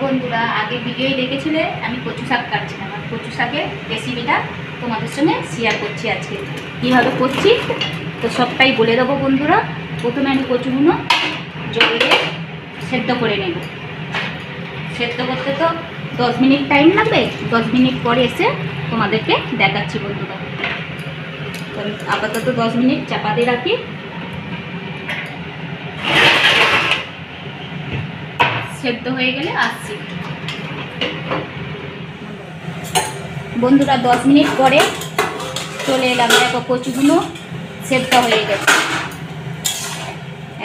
বন্ধুরা, আগে ভিডিওই দেখেছিলে আমি কচু শাক কাটছিলাম, আর কচু শাকের রেসিপিটা তোমাদের সঙ্গে শেয়ার করছি আজকে কীভাবে করছি। তো সবটাই বলে দেবো বন্ধুরা। প্রথমে আমি কচুগুলো জল দিয়ে সেদ্ধ করে নেব। সেদ্ধ করতে তো 10 মিনিট টাইম লাগবে। 10 মিনিট পরে এসে তোমাদেরকে দেখাচ্ছি বন্ধুরা। তো আপাতত 10 মিনিট চাপা দিয়ে রাখি। সেদ্ধ হয়ে গেলে আসছি বন্ধুরা। 10 মিনিট পরে চলে এলাম। দেখো কচুগুলো সেদ্ধ হয়ে গেছে,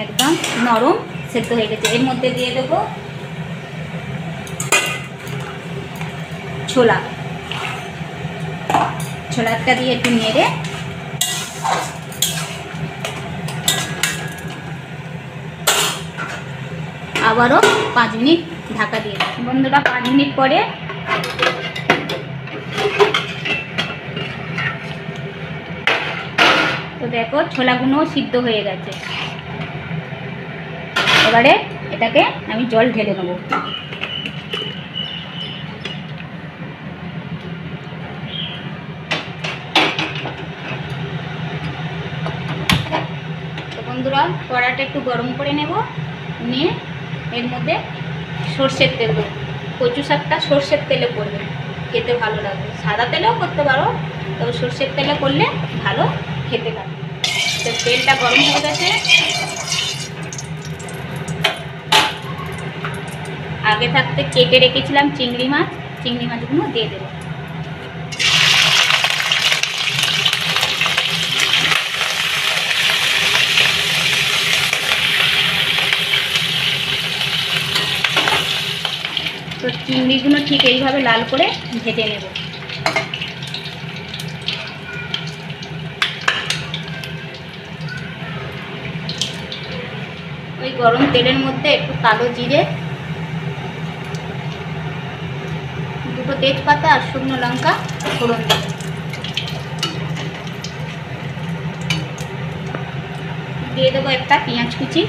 একদম নরম সেদ্ধ হয়ে গেছে। এর মধ্যে দিয়ে দেবো ছোলাটা দিয়ে একটু নেড়ে আবারও 5 মিনিট ঢাকা দিয়ে দেবো বন্ধুরা। 5 মিনিট পরে তো দেখো ছোলাগুলো সিদ্ধ হয়ে গেছে। এবারে এটাকে আমি জল ঢেলে নেব। তো বন্ধুরা, কড়াটা একটু গরম করে নেব, নিয়ে এর মধ্যে সর্ষের তেল দেবো। কচু শাকটা সর্ষের তেলে করবে, খেতে ভালো লাগবে। সাদা তেলেও করতে পারো, তবে সর্ষের তেলে করলে ভালো খেতে লাগে। তো তেলটা গরম হয়ে গেছে। আগে থাকতে কেটে রেখেছিলাম চিংড়ি মাছগুলো দিয়ে দেবো। তো চিংড়িগুলো ঠিক এইভাবে লাল করে ভেজে নেব। ওই গরম তেলের মধ্যে একটু কালো জিরে, 2টো তেজপাতা আর শুকনো লঙ্কা ফোড়ন দেব। দিয়ে দেবো একটা পেঁয়াজ কুচি।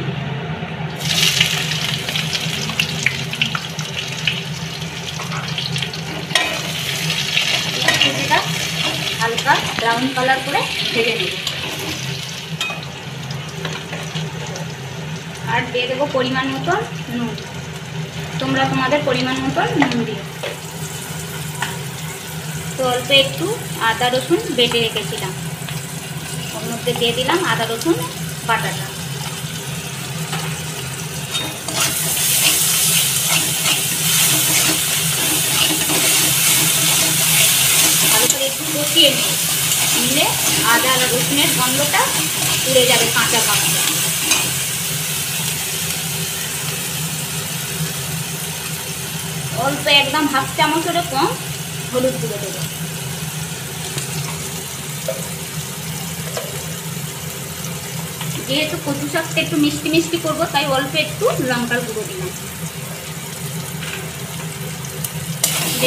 কুচিটা হালকা ব্রাউন কালার করে ভেজে নেব। আর দিয়ে দেবো পরিমাণ মতন নুন। তোমরা তোমাদের পরিমাণ মতন নুন দিও। তো অল্প একটু আদা রসুন বেটে রেখেছিলাম, ওর মধ্যে দিয়ে দিলাম আদা রসুন বাটাটা। ভালো করে একটু কষিয়ে নিলে আদা আর রসুনের গন্ধটা উড়ে যাবে, কাঁচা পাকা। অল্প একদম হাফ চামচেরও কম হলুদ গুঁড়ো দেবো। যেহেতু কচু শাকটা একটু মিষ্টি মিষ্টি করবো, তাই অল্প একটু লঙ্কার গুঁড়ো দিলাম।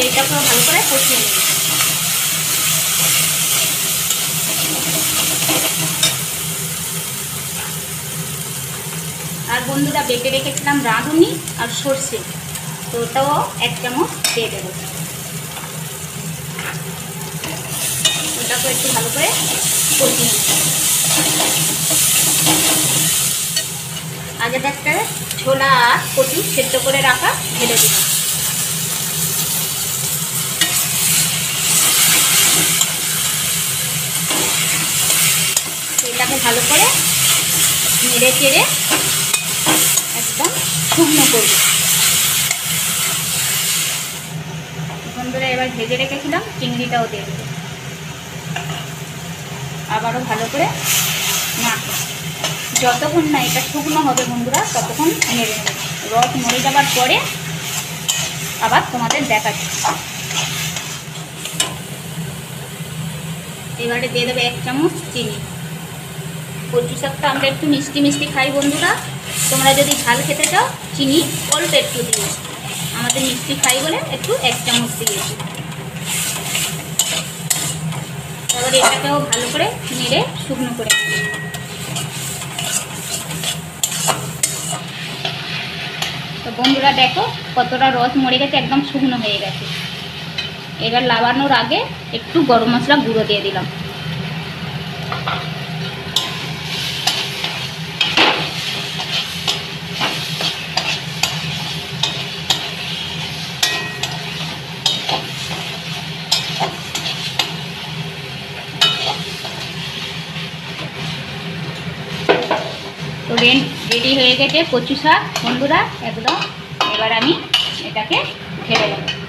এটা পুরো ভালো করে কষিয়ে নেব। আর বন্ধুরা, বেটে রেখেছিলাম রাঁধুনি আর সর্ষে, তো ওটাও 1 চামচ দিয়ে দেবো। ওটাকে একটু ভালো করে কষিয়ে নেব। আগে একটা ছোলা আর কচু সেদ্ধ করে রাখা ঢেলে দিলাম। এটাকে ভালো করে নেড়ে চেড়ে একদম শুকনো করব। বন্ধুরা, এবার ভেজে রেখেছিলাম চিংড়িটাও দিয়ে দেবো। আবারও ভালো করে নাড়ব। যতক্ষণ না এটা শুকনো হবে বন্ধুরা, ততক্ষণ নেড়ে নেব। রস মরে যাবার পরে আবার তোমাদের দেখাচ্ছি। এবারে দিয়ে দেবো 1 চামচ চিনি। কচু শাকটা আমরা একটু মিষ্টি মিষ্টি খাই বন্ধুরা। তোমরা যদি ঝাল খেতে চাও চিনি অল্প একটু দিও। আমাদের মিষ্টি খাই বলে একটু 1 চামচ দিয়েছি। এবার এটাকেও ভালো করে নেড়ে শুকনো করে নেব। তো বন্ধুরা দেখো কতটা রস মরে গেছে, একদম শুকনো হয়ে গেছে। এবার লাগানোর আগে একটু গরম মশলা গুঁড়ো দিয়ে দিলাম। তো রেডি হয়ে গেছে কচু শাক বন্ধুরা একদম। এবার আমি এটাকে ঢেলে দেবো।